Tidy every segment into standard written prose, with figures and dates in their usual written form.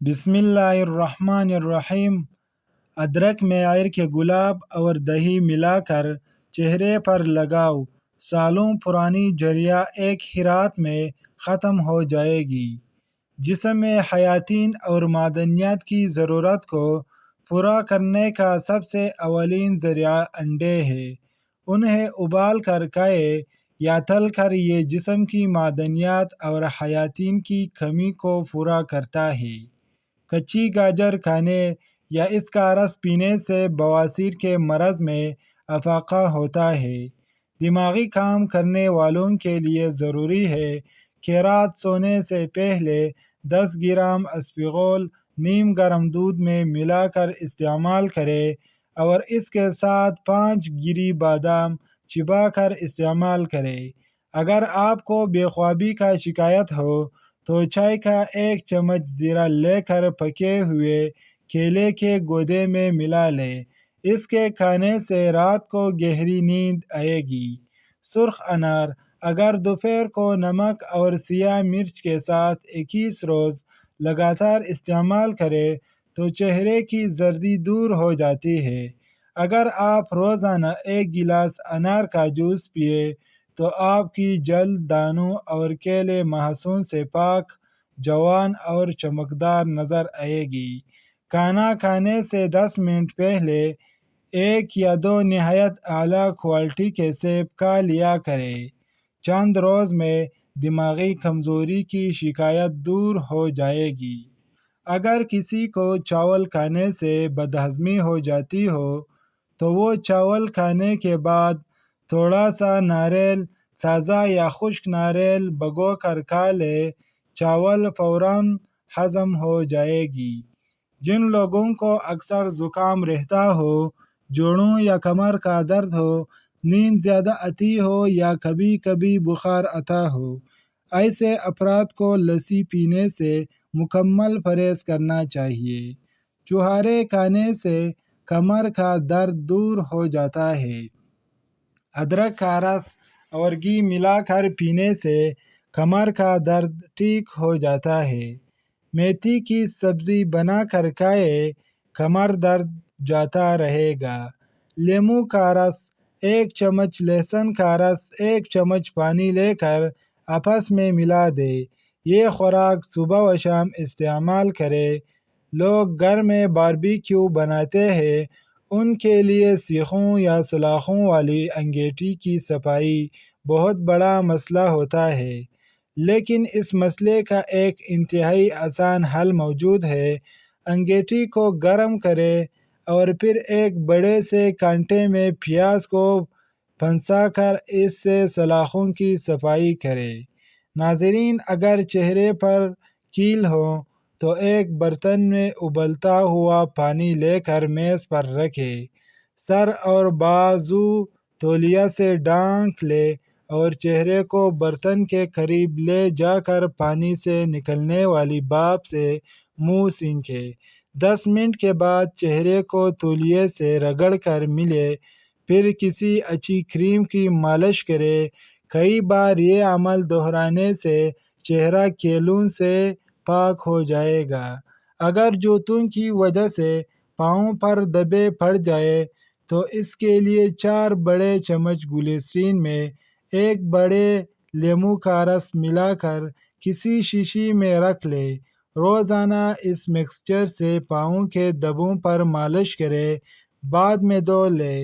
بسم اللہ الرحمن الرحیم۔ ادرک میں عیر کے گلاب اور دہی ملا کر چہرے پر لگاؤ، سالوں پرانی جھریاں ایک ہی رات میں ختم ہو جائے گی۔ جسم میں حیاتین اور معدنیات کی ضرورت کو پورا کرنے کا سب سے اولین ذریعہ انڈے ہے۔ انہیں ابال کر کھائے یا تل کر یہ جسم کی معدنیات اور حیاتین کی کمی کو پورا کرتا ہے۔ کچی گاجر کھانے یا اس کا رس پینے سے بواسیر کے مرض میں افاقہ ہوتا ہے۔ دماغی کام کرنے والوں کے لیے ضروری ہے کہ رات سونے سے پہلے 10 گرام اسپغول نیم گرم دودھ میں ملا کر استعمال کرے اور اس کے ساتھ 5 گری بادام چبا کر استعمال کرے۔ اگر آپ کو بے خوابی کا شکایت ہو تو چائے کا 1 چمچ زیرہ لے کر پکے ہوئے کیلے کے گودے میں ملا لیں۔ اس کے کھانے سے رات کو گہری نیند آئے گی۔ سرخ انار اگر دوپہر کو نمک اور سیاہ مرچ کے ساتھ 21 روز لگاتار استعمال کرے تو چہرے کی زردی دور ہو جاتی ہے۔ اگر آپ روزانہ 1 گلاس انار کا جوس پیے تو آپ کی جلد دانوں اور کیلے محسون سے پاک، جوان اور چمکدار نظر آئے گی۔ کھانا کھانے سے 10 منٹ پہلے 1 یا 2 نہایت اعلیٰ کوالٹی کے سیب کھا لیا کریں۔ چند روز میں دماغی کمزوری کی شکایت دور ہو جائے گی۔ اگر کسی کو چاول کھانے سے بدہضمی ہو جاتی ہو تو وہ چاول کھانے کے بعد تھوڑا سا ناریل تازہ یا خشک ناریل بھگو کر کھا لے، چاول فوراً ہضم ہو جائے گی۔ جن لوگوں کو اکثر زکام رہتا ہو، جوڑوں یا کمر کا درد ہو، نیند زیادہ آتی ہو یا کبھی کبھی بخار آتا ہو، ایسے افراد کو لسی پینے سے مکمل پرہیز کرنا چاہیے۔ چھہارے کھانے سے کمر کا درد دور ہو جاتا ہے۔ ادرک کا رس اور گھی ملا کر پینے سے کمر کا درد ٹھیک ہو جاتا ہے۔ میتھی کی سبزی بنا کر کھائے، کمر درد جاتا رہے گا۔ لیموں کا رس 1 چمچ، لہسن کا رس 1 چمچ پانی لے کر آپس میں ملا دے۔ یہ خوراک صبح و شام استعمال کرے۔ لوگ گھر میں باربیکیو بناتے ہیں، ان کے لیے سیخوں یا سلاخوں والی انگیٹھی کی صفائی بہت بڑا مسئلہ ہوتا ہے، لیکن اس مسئلے کا ایک انتہائی آسان حل موجود ہے۔ انگیٹھی کو گرم کرے اور پھر ایک بڑے سے کانٹے میں پیاز کو پھنسا کر اس سے سلاخوں کی صفائی کرے۔ ناظرین، اگر چہرے پر کیل ہو تو ایک برتن میں ابلتا ہوا پانی لے کر میز پر رکھے، سر اور بازو تولیہ سے ڈھانک لے اور چہرے کو برتن کے قریب لے جا کر پانی سے نکلنے والی بھاپ سے منہ سینکھے۔ 10 منٹ کے بعد چہرے کو تولیے سے رگڑ کر ملے، پھر کسی اچھی کریم کی مالش کرے۔ کئی بار یہ عمل دہرانے سے چہرہ کیلوں سے پاک ہو جائے گا۔ اگر جوتوں کی وجہ سے پاؤں پر دھبے پڑ جائے تو اس کے لیے 4 بڑے چمچ گلیسرین میں 1 بڑے لیموں کا رس ملا کر کسی شیشی میں رکھ لے۔ روزانہ اس مکسچر سے پاؤں کے دھبوں پر مالش کرے، بعد میں دھو لے۔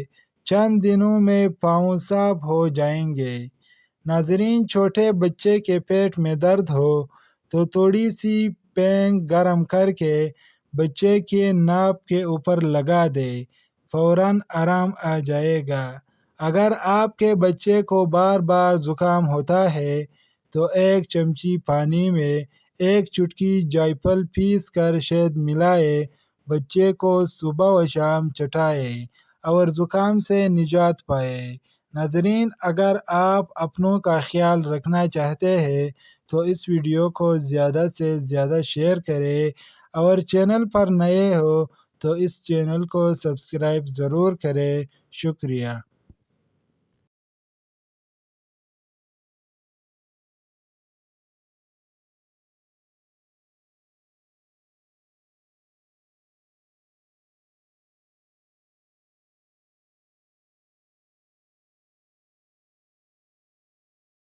چند دنوں میں پاؤں صاف ہو جائیں گے۔ ناظرین، چھوٹے بچے کے پیٹ میں درد ہو تو تھوڑی سی پینگ گرم کر کے بچے کے ناپ کے اوپر لگا دے، فوراً آرام آ جائے گا۔ اگر آپ کے بچے کو بار بار زکام ہوتا ہے تو 1 چمچی پانی میں 1 چٹکی جائفل پیس کر شہد ملائے، بچے کو صبح و شام چٹائے اور زکام سے نجات پائے۔ ناظرین، اگر آپ اپنوں کا خیال رکھنا چاہتے ہیں تو اس ویڈیو کو زیادہ سے زیادہ شیئر کریں اور چینل پر نئے ہو تو اس چینل کو سبسکرائب ضرور کریں۔ شکریہ۔